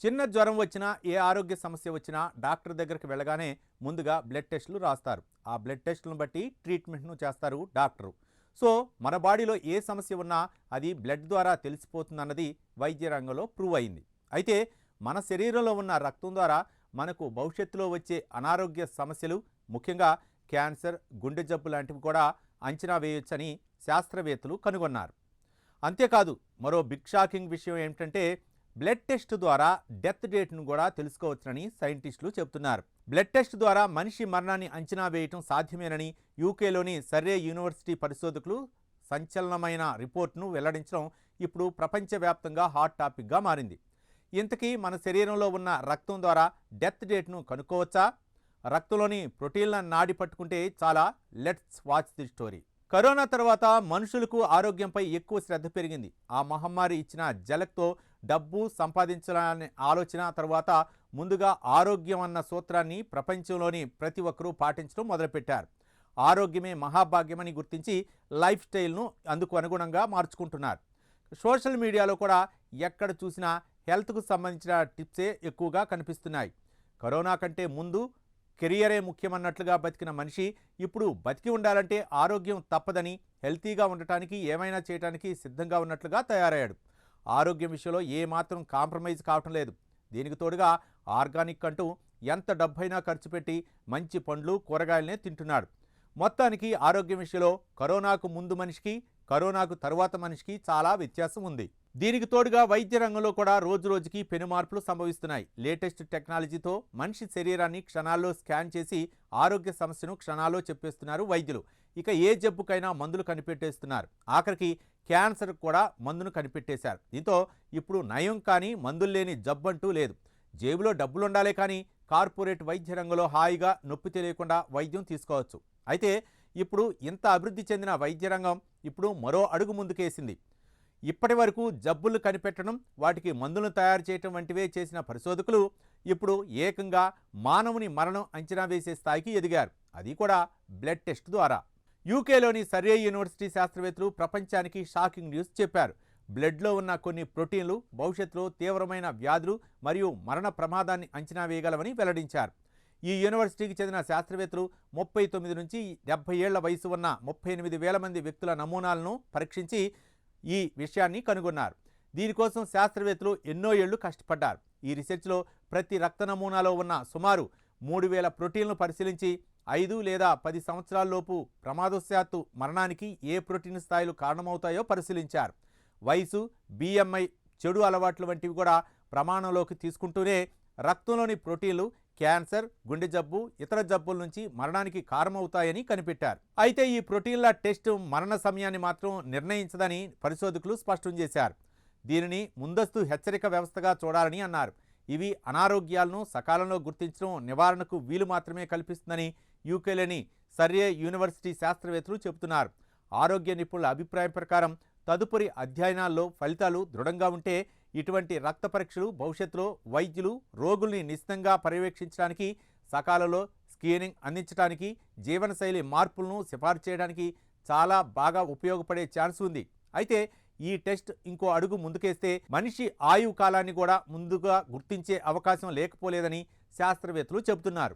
చిన్న జ్వరం వచ్చినా ఏ ఆరోగ్య సమస్య వచ్చినా డాక్టర్ దగ్గరికి వెళ్ళగానే ముందుగా బ్లడ్ టెస్టులు రాస్తారు. ఆ బ్లడ్ టెస్టులను బట్టి ట్రీట్మెంట్ను చేస్తారు డాక్టరు. సో మన బాడీలో ఏ సమస్య ఉన్నా అది బ్లడ్ ద్వారా తెలిసిపోతుందన్నది వైద్య రంగంలో ప్రూవ్ అయింది. అయితే మన శరీరంలో ఉన్న రక్తం ద్వారా మనకు భవిష్యత్తులో వచ్చే అనారోగ్య సమస్యలు, ముఖ్యంగా క్యాన్సర్, గుండె జబ్బు లాంటివి కూడా అంచనా వేయొచ్చని శాస్త్రవేత్తలు కనుగొన్నారు. అంతేకాదు, మరో బిగ్ షాకింగ్ విషయం ఏమిటంటే బ్లడ్ టెస్ట్ ద్వారా డెత్ డేట్ను కూడా తెలుసుకోవచ్చునని సైంటిస్టులు చెబుతున్నారు. బ్లడ్ టెస్ట్ ద్వారా మనిషి మరణాన్ని అంచనా వేయటం సాధ్యమేనని యూకేలోని సర్రే యూనివర్సిటీ పరిశోధకులు సంచలనమైన రిపోర్ట్ను వెల్లడించడం ఇప్పుడు ప్రపంచవ్యాప్తంగా హాట్ టాపిక్గా మారింది. ఇంతకీ మన శరీరంలో ఉన్న రక్తం ద్వారా డెత్ డేట్ను కనుక్కోవచ్చా? రక్తంలోని ప్రోటీన్లను నాడి పట్టుకుంటే చాలా. Let's watch the story. Corona తర్వాత మనుషులకు ఆరోగ్యంపై ఎక్కువ శ్రద్ధ పెరిగింది. ఆ మహమ్మారి ఇచ్చిన జలక్తో డబ్బు సంపాదించాలనే ఆలోచన తర్వాత ముందుగా ఆరోగ్యం అన్న సూత్రాన్ని ప్రపంచంలోని ప్రతి ఒక్కరూ పాటించడం మొదలుపెట్టారు. ఆరోగ్యమే మహాభాగ్యమని గుర్తించి లైఫ్ స్టైల్ను అందుకు అనుగుణంగా మార్చుకుంటున్నారు. సోషల్ మీడియాలో కూడా ఎక్కడ చూసినా హెల్త్కు సంబంధించిన టిప్సే ఎక్కువగా కనిపిస్తున్నాయి. కరోనా కంటే ముందు కెరియరే ముఖ్యమన్నట్లుగా బతికిన మనిషి ఇప్పుడు బతికి ఉండాలంటే ఆరోగ్యం తప్పదని, హెల్తీగా ఉండటానికి ఏమైనా చేయడానికి సిద్ధంగా ఉన్నట్లుగా తయారయ్యాడు. ఆరోగ్యం విషయంలో ఏమాత్రం కాంప్రమైజ్ కావటం లేదు. దీనికి తోడుగా ఆర్గానిక్ అంటూ ఎంత డబ్బైనా ఖర్చు పెట్టి మంచి పండ్లు, కూరగాయలనే తింటున్నాడు. మొత్తానికి ఆరోగ్యం విషయంలో కరోనాకు ముందు మనిషికి, కరోనాకు తరువాత మనిషికి చాలా వ్యత్యాసం ఉంది. దీనికి తోడుగా వైద్య రంగంలో కూడా రోజురోజుకి పెను మార్పులు సంభవిస్తున్నాయి. లేటెస్ట్ టెక్నాలజీతో మనిషి శరీరాన్ని క్షణాల్లో స్కాన్ చేసి ఆరోగ్య సమస్యను క్షణాల్లో చెప్పేస్తున్నారు వైద్యులు. ఇక ఏ జబ్బుకైనా మందులు కనిపెట్టేస్తున్నారు. ఆఖరికి క్యాన్సర్ కూడా మందును కనిపెట్టేశారు. దీంతో ఇప్పుడు నయం కానీ మందులు లేని జబ్బు అంటూ లేదు. జేబులో డబ్బులు ఉండాలే కానీ కార్పొరేట్ వైద్య రంగంలో హాయిగా నొప్పి తెలియకుండా వైద్యం తీసుకోవచ్చు. అయితే ఇప్పుడు ఇంత అభివృద్ధి చెందిన వైద్య రంగం ఇప్పుడు మరో అడుగు ముందుకేసింది. ఇప్పటి వరకు జబ్బులు కనిపెట్టడం, వాటికి మందులను తయారు చేయటం వంటివే చేసిన పరిశోధకులు ఇప్పుడు ఏకంగా మానవుని మరణం అంచనా వేసే స్థాయికి ఎదిగారు. అది కూడా బ్లడ్ టెస్ట్ ద్వారా. యూకేలోని సర్రే యూనివర్సిటీ శాస్త్రవేత్తలు ప్రపంచానికి షాకింగ్ న్యూస్ చెప్పారు. బ్లడ్లో ఉన్న కొన్ని ప్రోటీన్లు భవిష్యత్తులో తీవ్రమైన వ్యాధులు మరియు మరణ ప్రమాదాన్ని అంచనా వేయగలవని వెల్లడించారు. ఈ యూనివర్సిటీకి చెందిన శాస్త్రవేత్తలు 39 నుంచి 70 ఏళ్ల వయసు ఉన్న 38,000 మంది వ్యక్తుల నమూనాలను పరీక్షించి ఈ విషయాన్ని కనుగొన్నారు. దీనికోసం శాస్త్రవేత్తలు ఎన్నో ఏళ్లు కష్టపడ్డారు. ఈ రీసెర్చ్లో ప్రతి రక్త నమూనాలో ఉన్న సుమారు 3,000 ప్రోటీన్లను పరిశీలించి 5 లేదా 10 సంవత్సరాల్లోపు ప్రమాదవశాత్తు మరణానికి ఏ ప్రోటీన్ స్థాయిలు కారణమవుతాయో పరిశీలించారు. వయసు, BMI, చెడు అలవాట్ల వంటివి కూడా ప్రమాణంలోకి తీసుకుంటూనే రక్తంలోని ప్రోటీన్లు క్యాన్సర్, గుండె జబ్బు, ఇతర జబ్బుల నుంచి మరణానికి కారణమవుతాయని కనిపెట్టారు. అయితే ఈ ప్రోటీన్ల టెస్ట్ మరణ సమయాన్ని మాత్రం నిర్ణయించదని పరిశోధకులు స్పష్టం చేశారు. దీనిని ముందస్తు హెచ్చరిక వ్యవస్థగా చూడాలని అన్నారు. ఇవి అనారోగ్యాలను సకాలంలో గుర్తించడం, నివారణకు వీలు మాత్రమే కల్పిస్తుందని యూకేలోని సర్రే యూనివర్సిటీ శాస్త్రవేత్తలు చెబుతున్నారు. ఆరోగ్య నిపుణుల అభిప్రాయం ప్రకారం తదుపరి అధ్యయనాల్లో ఫలితాలు దృఢంగా ఉంటే ఇటువంటి రక్త పరీక్షలు భవిష్యత్తులో వైద్యులు రోగుల్ని నిశ్చితంగా పర్యవేక్షించడానికి, సకాలంలో స్క్రీనింగ్ అందించడానికి, జీవనశైలి మార్పులను సిఫార్సు చేయడానికి చాలా బాగా ఉపయోగపడే ఛాన్స్ ఉంది. అయితే ఈ టెస్ట్ ఇంకో అడుగు ముందుకేస్తే మనిషి ఆయువు కాలాన్ని కూడా ముందుగా గుర్తించే అవకాశం లేకపోలేదని శాస్త్రవేత్తలు చెబుతున్నారు.